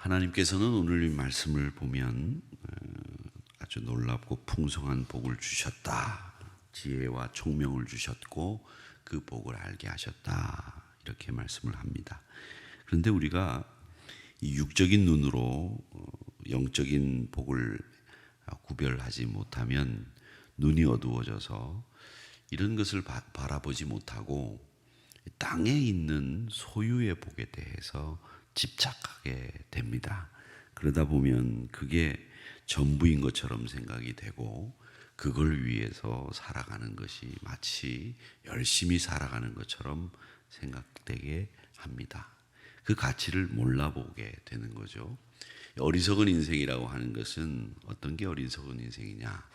하나님께서는 오늘 이 말씀을 보면 아주 놀랍고 풍성한 복을 주셨다. 지혜와 총명을 주셨고 그 복을 알게 하셨다. 이렇게 말씀을 합니다. 그런데 우리가 이 육적인 눈으로 영적인 복을 구별하지 못하면 눈이 어두워져서 이런 것을 바라보지 못하고 땅에 있는 소유의 복에 대해서 집착하게 됩니다. 그러다 보면 그게 전부인 것처럼 생각이 되고 그걸 위해서 살아가는 것이 마치 열심히 살아가는 것처럼 생각되게 합니다. 그 가치를 몰라보게 되는 거죠. 어리석은 인생이라고 하는 것은 어떤 게 어리석은 인생이냐?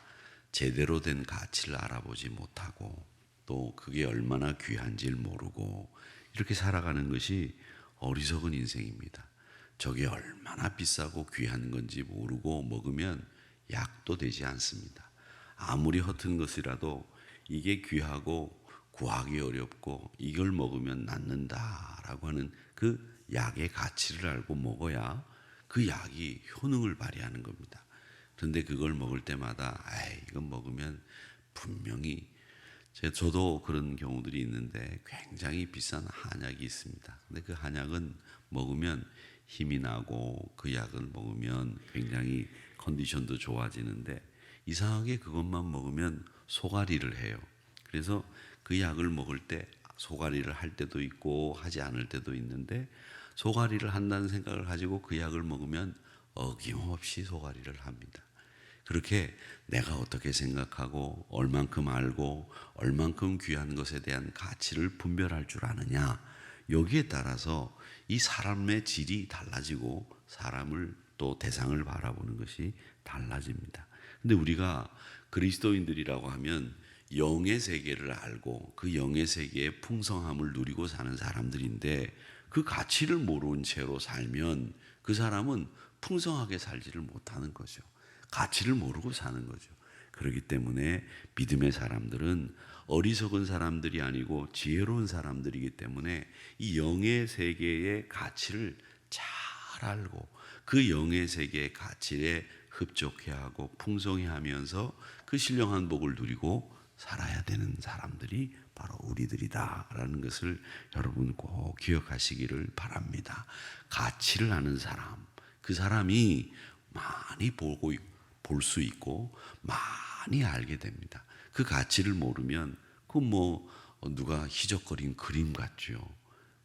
제대로 된 가치를 알아보지 못하고 또 그게 얼마나 귀한지를 모르고 이렇게 살아가는 것이 어리석은 인생입니다. 저게 얼마나 비싸고 귀한 건지 모르고 먹으면 약도 되지 않습니다. 아무리 허튼 것이라도 이게 귀하고 구하기 어렵고 이걸 먹으면 낫는다라고 하는 그 약의 가치를 알고 먹어야 그 약이 효능을 발휘하는 겁니다. 그런데 그걸 먹을 때마다 이건 먹으면 분명히 저도 그런 경우들이 있는데 굉장히 비싼 한약이 있습니다. 근데 그 한약은 먹으면 힘이 나고 그 약을 먹으면 굉장히 컨디션도 좋아지는데 이상하게 그것만 먹으면 소가리를 해요. 그래서 그 약을 먹을 때 소가리를 할 때도 있고 하지 않을 때도 있는데 소가리를 한다는 생각을 가지고 그 약을 먹으면 어김없이 소가리를 합니다. 그렇게 내가 어떻게 생각하고 얼만큼 알고 얼만큼 귀한 것에 대한 가치를 분별할 줄 아느냐, 여기에 따라서 이 사람의 질이 달라지고 사람을 또 대상을 바라보는 것이 달라집니다. 근데 우리가 그리스도인들이라고 하면 영의 세계를 알고 그 영의 세계의 풍성함을 누리고 사는 사람들인데 그 가치를 모르는 채로 살면 그 사람은 풍성하게 살지를 못하는 거죠. 가치를 모르고 사는 거죠. 그렇기 때문에 믿음의 사람들은 어리석은 사람들이 아니고 지혜로운 사람들이기 때문에 이 영의 세계의 가치를 잘 알고 그 영의 세계의 가치에 흡족해 하고 풍성해 하면서 그 신령한 복을 누리고 살아야 되는 사람들이 바로 우리들이다라는 것을 여러분 꼭 기억하시기를 바랍니다. 가치를 아는 사람, 그 사람이 많이 볼 수 있고 많이 알게 됩니다. 그 가치를 모르면 그 누가 희적거린 그림 같죠.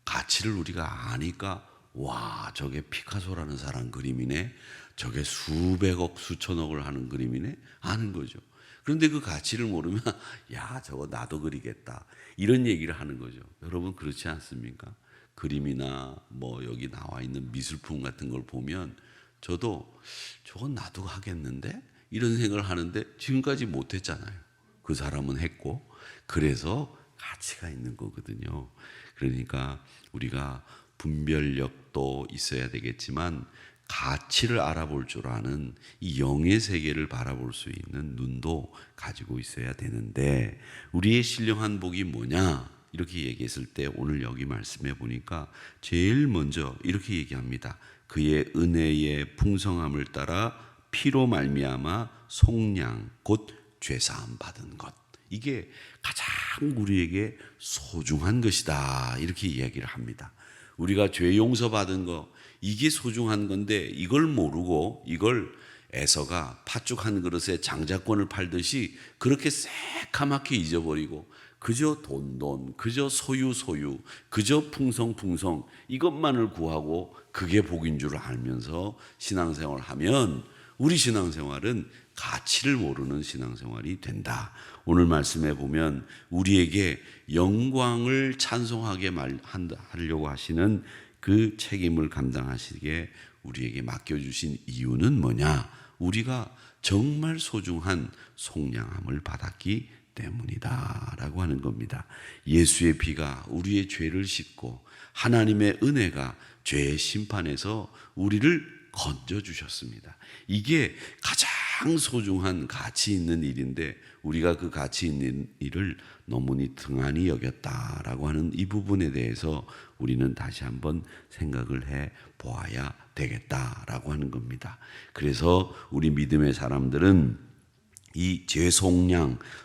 가치를 우리가 아니까 와, 저게 피카소라는 사람 그림이네, 저게 수백억 수천억을 하는 그림이네 아는 거죠. 그런데 그 가치를 모르면 야, 저거 나도 그리겠다 이런 얘기를 하는 거죠. 여러분 그렇지 않습니까? 그림이나 여기 나와 있는 미술품 같은 걸 보면 저도 저건 나도 하겠는데 이런 생각을 하는데 지금까지 못했잖아요. 그 사람은 했고 그래서 가치가 있는 거거든요. 그러니까 우리가 분별력도 있어야 되겠지만 가치를 알아볼 줄 아는 이 영의 세계를 바라볼 수 있는 눈도 가지고 있어야 되는데 우리의 신령한 복이 뭐냐? 이렇게 얘기했을 때 오늘 여기 말씀해 보니까 제일 먼저 이렇게 얘기합니다. 그의 은혜의 풍성함을 따라 피로 말미암아 속량 곧 죄사함 받은 것, 이게 가장 우리에게 소중한 것이다 이렇게 이야기를 합니다. 우리가 죄 용서 받은 거 이게 소중한 건데 이걸 모르고 이걸 에서가 팥죽 한 그릇에 장자권을 팔듯이 그렇게 새카맣게 잊어버리고 그저 돈, 그저 소유, 그저 풍성 이것만을 구하고 그게 복인 줄 알면서 신앙생활을 하면 우리 신앙생활은 가치를 모르는 신앙생활이 된다. 오늘 말씀에 보면 우리에게 영광을 찬송하게 하려고 하시는 그 책임을 감당하시기에 우리에게 맡겨주신 이유는 뭐냐? 우리가 정말 소중한 속량함을 받았기 때문이다 라고 하는 겁니다. 예수의 피가 우리의 죄를 씻고 하나님의 은혜가 죄의 심판에서 우리를 건져주셨습니다. 이게 가장 가장 소중한 가치 있는 일인데 우리가 그 가치 있는 일을 너무나 등한히 여겼다라고 하는 이 부분에 대해서 우리는 다시 한번 생각을 해 보아야 되겠다라고 하는 겁니다. 그래서 우리 믿음의 사람들은 이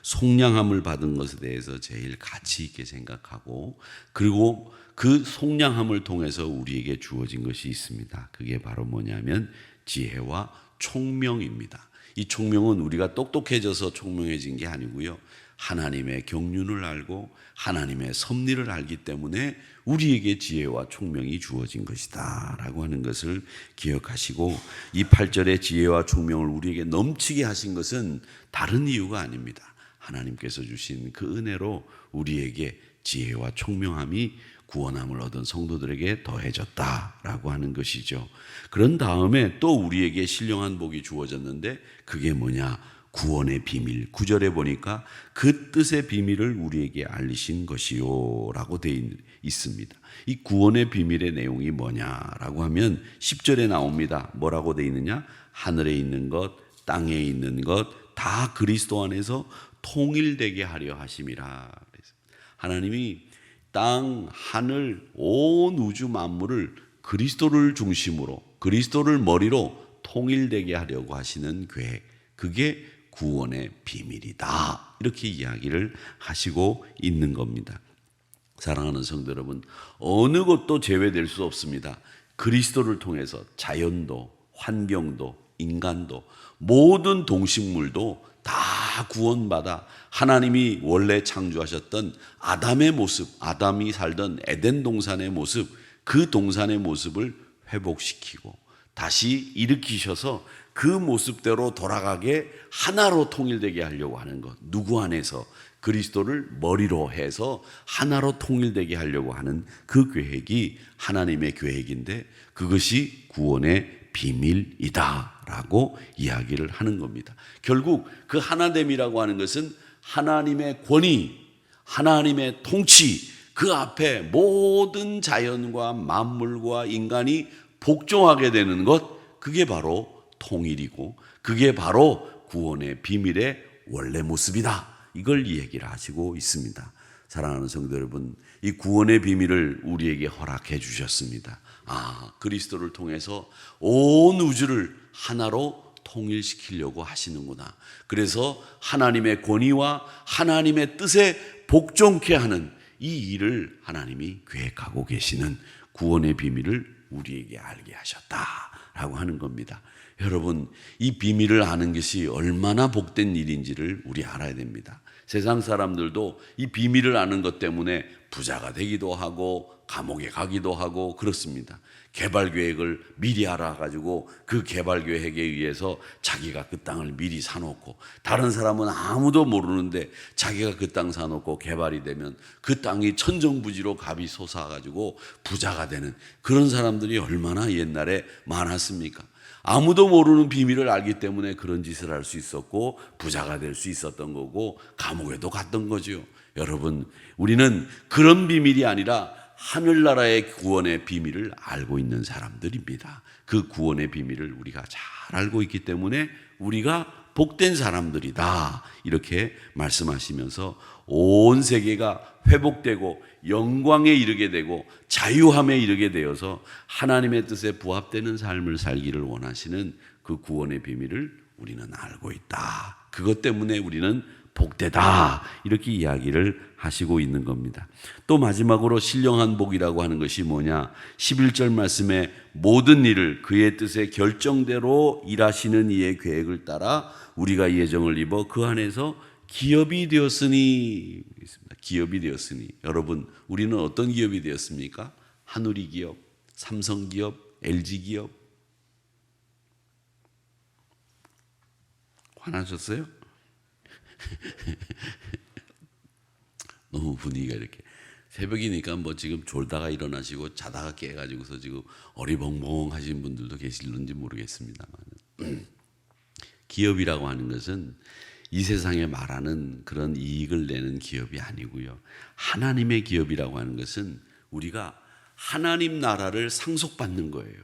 속량함을 받은 것에 대해서 제일 가치 있게 생각하고, 그리고 그 속량함을 통해서 우리에게 주어진 것이 있습니다. 그게 바로 뭐냐면 지혜와 총명입니다. 이 총명은 우리가 똑똑해져서 총명해진 게 아니고요, 하나님의 경륜을 알고 하나님의 섭리를 알기 때문에 우리에게 지혜와 총명이 주어진 것이다 라고 하는 것을 기억하시고, 이 8절의 지혜와 총명을 우리에게 넘치게 하신 것은 다른 이유가 아닙니다. 하나님께서 주신 그 은혜로 우리에게 지혜와 총명함이 구원함을 얻은 성도들에게 더해졌다라고 하는 것이죠. 그런 다음에 또 우리에게 신령한 복이 주어졌는데 그게 뭐냐? 구원의 비밀. 9절에 보니까 그 뜻의 비밀을 우리에게 알리신 것이요 라고 되어 있습니다. 이 구원의 비밀의 내용이 뭐냐라고 하면 10절에 나옵니다. 뭐라고 되어 있느냐? 하늘에 있는 것, 땅에 있는 것 다 그리스도 안에서 통일되게 하려 하심이라. 하나님이 땅, 하늘, 온 우주 만물을 그리스도를 중심으로, 그리스도를 머리로 통일되게 하려고 하시는 계획, 그게 구원의 비밀이다, 이렇게 이야기를 하시고 있는 겁니다. 사랑하는 성도 여러분, 어느 것도 제외될 수 없습니다. 그리스도를 통해서 자연도, 환경도, 인간도, 모든 동식물도 다 구원받아 하나님이 원래 창조하셨던 아담의 모습, 아담이 살던 에덴 동산의 모습, 그 동산의 모습을 회복시키고 다시 일으키셔서 그 모습대로 돌아가게 하나로 통일되게 하려고 하는 것. 누구 안에서? 그리스도를 머리로 해서 하나로 통일되게 하려고 하는 그 계획이 하나님의 계획인데 그것이 구원의 비밀이다라고 이야기를 하는 겁니다. 결국 그 하나됨이라고 하는 것은 하나님의 권위, 하나님의 통치, 그 앞에 모든 자연과 만물과 인간이 복종하게 되는 것, 그게 바로 통일이고 그게 바로 구원의 비밀의 원래 모습이다. 이걸 이 얘기를 하시고 있습니다. 사랑하는 성도 여러분, 이 구원의 비밀을 우리에게 허락해 주셨습니다. 그리스도를 통해서 온 우주를 하나로 통일시키려고 하시는구나. 그래서 하나님의 권위와 하나님의 뜻에 복종케 하는 이 일을 하나님이 계획하고 계시는 구원의 비밀을 우리에게 알게 하셨다라고 하는 겁니다. 여러분, 이 비밀을 아는 것이 얼마나 복된 일인지를 우리 알아야 됩니다. 세상 사람들도 이 비밀을 아는 것 때문에 부자가 되기도 하고 감옥에 가기도 하고 그렇습니다. 개발 계획을 미리 알아가지고 그 개발 계획에 의해서 자기가 그 땅을 미리 사놓고, 다른 사람은 아무도 모르는데 자기가 그 땅 사놓고 개발이 되면 그 땅이 천정부지로 값이 솟아가지고 부자가 되는 그런 사람들이 얼마나 옛날에 많았습니까? 아무도 모르는 비밀을 알기 때문에 그런 짓을 할 수 있었고 부자가 될 수 있었던 거고 감옥에도 갔던 거죠. 여러분, 우리는 그런 비밀이 아니라 하늘나라의 구원의 비밀을 알고 있는 사람들입니다. 그 구원의 비밀을 우리가 잘 알고 있기 때문에 우리가 복된 사람들이다, 이렇게 말씀하시면서 온 세계가 회복되고 영광에 이르게 되고 자유함에 이르게 되어서 하나님의 뜻에 부합되는 삶을 살기를 원하시는 그 구원의 비밀을 우리는 알고 있다. 그것 때문에 우리는 복되다, 이렇게 이야기를 하시고 있는 겁니다. 또 마지막으로 신령한 복이라고 하는 것이 뭐냐? 11절 말씀에 모든 일을 그의 뜻의 결정대로 일하시는 이의 계획을 따라 우리가 예정을 입어 그 안에서 기업이 되었으니. 기업이 되었으니. 여러분, 우리는 어떤 기업이 되었습니까? 한우리 기업, 삼성 기업, LG 기업. 화나셨어요? 너무 분위기가 이렇게 새벽이니까 뭐 지금 졸다가 일어나시고 자다가 깨가지고서 지금 어리벙벙 하신 분들도 계실는지 모르겠습니다만, 기업이라고 하는 것은 이 세상에 말하는 그런 이익을 내는 기업이 아니고요, 하나님의 기업이라고 하는 것은 우리가 하나님 나라를 상속받는 거예요.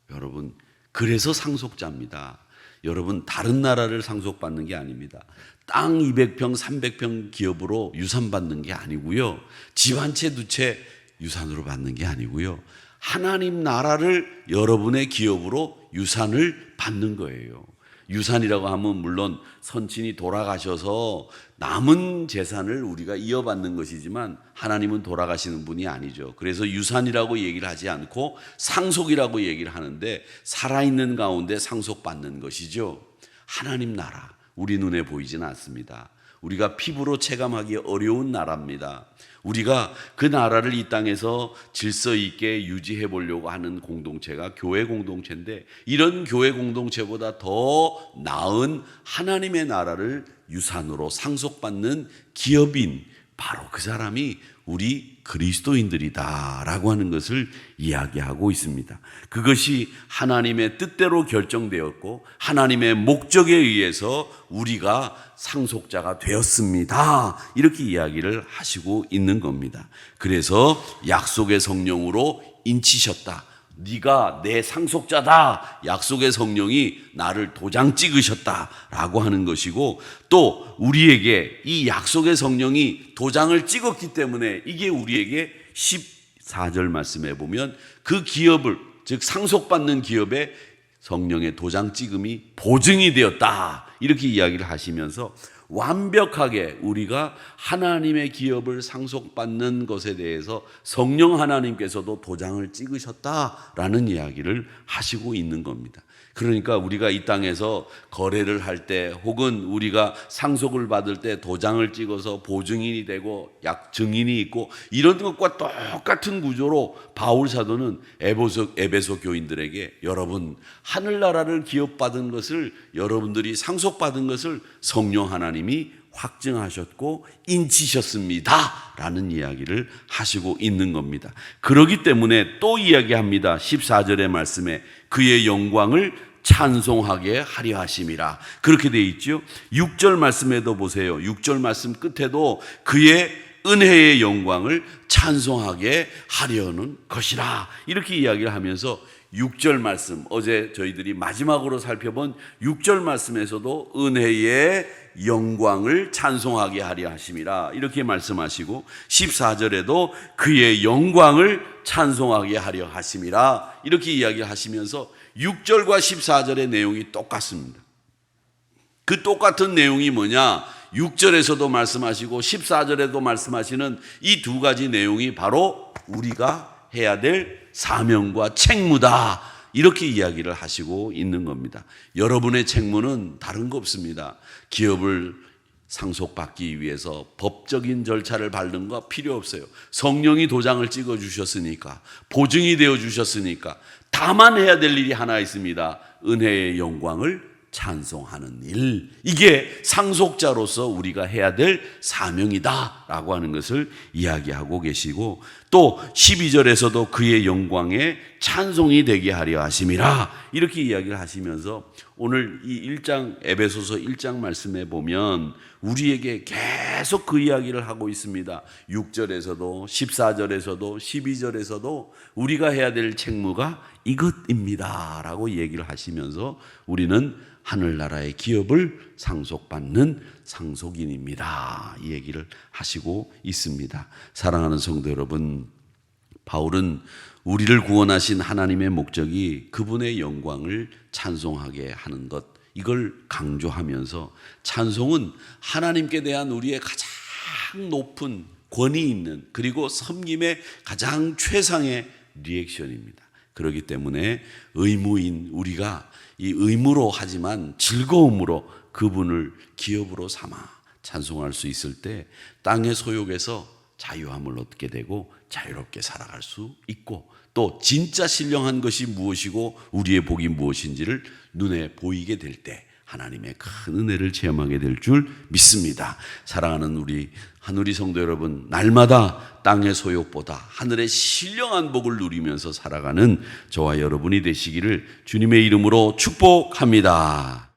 여러분, 그래서 상속자입니다. 여러분 다른 나라를 상속받는 게 아닙니다. 땅 200평, 300평 기업으로 유산 받는 게 아니고요. 집 한 채, 두 채 유산으로 받는 게 아니고요. 하나님 나라를 여러분의 기업으로 유산을 받는 거예요. 유산이라고 하면 물론 선친이 돌아가셔서 남은 재산을 우리가 이어받는 것이지만 하나님은 돌아가시는 분이 아니죠. 그래서 유산이라고 얘기를 하지 않고 상속이라고 얘기를 하는데 살아있는 가운데 상속받는 것이죠. 하나님 나라, 우리 눈에 보이진 않습니다. 우리가 피부로 체감하기 어려운 나라입니다. 우리가 그 나라를 이 땅에서 질서 있게 유지해 보려고 하는 공동체가 교회 공동체인데, 이런 교회 공동체보다 더 나은 하나님의 나라를 유산으로 상속받는 기업인, 바로 그 사람이 우리 그리스도인들이다라고 하는 것을 이야기하고 있습니다. 그것이 하나님의 뜻대로 결정되었고 하나님의 목적에 의해서 우리가 상속자가 되었습니다. 이렇게 이야기를 하시고 있는 겁니다. 그래서 약속의 성령으로 인치셨다. 네가 내 상속자다. 약속의 성령이 나를 도장 찍으셨다라고 하는 것이고, 또 우리에게 이 약속의 성령이 도장을 찍었기 때문에 이게 우리에게 14절 말씀에 보면 그 기업을, 즉 상속받는 기업에 성령의 도장 찍음이 보증이 되었다. 이렇게 이야기를 하시면서 완벽하게 우리가 하나님의 기업을 상속받는 것에 대해서 성령 하나님께서도 도장을 찍으셨다라는 이야기를 하시고 있는 겁니다. 그러니까 우리가 이 땅에서 거래를 할 때 혹은 우리가 상속을 받을 때 도장을 찍어서 보증인이 되고 약 증인이 있고 이런 것과 똑같은 구조로 바울 사도는 에베소 교인들에게 여러분 하늘나라를 기업받은 것을, 여러분들이 상속받은 것을 성령 하나님이 확증하셨고 인치셨습니다 라는 이야기를 하시고 있는 겁니다. 그렇기 때문에 또 이야기합니다. 14절의 말씀에 그의 영광을 찬송하게 하려 하심이라, 그렇게 되어 있죠. 6절 말씀에도 보세요. 6절 말씀 끝에도 그의 은혜의 영광을 찬송하게 하려는 것이라, 이렇게 이야기를 하면서 6절 말씀, 어제 저희들이 마지막으로 살펴본 6절 말씀에서도 은혜의 영광을 찬송하게 하려 하심이라 이렇게 말씀하시고, 14절에도 그의 영광을 찬송하게 하려 하심이라 이렇게 이야기하시면서 6절과 14절의 내용이 똑같습니다. 그 똑같은 내용이 뭐냐? 6절에서도 말씀하시고 14절에도 말씀하시는 이 두 가지 내용이 바로 우리가 해야 될 사명과 책무다, 이렇게 이야기를 하시고 있는 겁니다. 여러분의 책무는 다른 거 없습니다. 기업을 상속받기 위해서 법적인 절차를 밟는 거 필요 없어요. 성령이 도장을 찍어 주셨으니까, 보증이 되어 주셨으니까 다만 해야 될 일이 하나 있습니다. 은혜의 영광을 찬송하는 일. 이게 상속자로서 우리가 해야 될 사명이다라고 하는 것을 이야기하고 계시고, 또 12절에서도 그의 영광에 찬송이 되게 하려 하심이라 이렇게 이야기를 하시면서 오늘 이 1장 에베소서 1장 말씀에 보면 우리에게 계속 그 이야기를 하고 있습니다. 6절에서도 14절에서도 12절에서도 우리가 해야 될 책무가 이것입니다 라고 얘기를 하시면서 우리는 하늘나라의 기업을 상속받는 상속인입니다, 이 얘기를 하시고 있습니다. 사랑하는 성도 여러분, 바울은 우리를 구원하신 하나님의 목적이 그분의 영광을 찬송하게 하는 것, 이걸 강조하면서 찬송은 하나님께 대한 우리의 가장 높은 권위 있는, 그리고 섬김의 가장 최상의 리액션입니다. 그렇기 때문에 의무인 우리가 이 의무로 하지만 즐거움으로 그분을 기업으로 삼아 찬송할 수 있을 때 땅의 소욕에서 자유함을 얻게 되고 자유롭게 살아갈 수 있고, 또 진짜 신령한 것이 무엇이고 우리의 복이 무엇인지를 눈에 보이게 될 때 하나님의 큰 은혜를 체험하게 될 줄 믿습니다. 사랑하는 우리 하누리 성도 여러분, 날마다 땅의 소욕보다 하늘의 신령한 복을 누리면서 살아가는 저와 여러분이 되시기를 주님의 이름으로 축복합니다.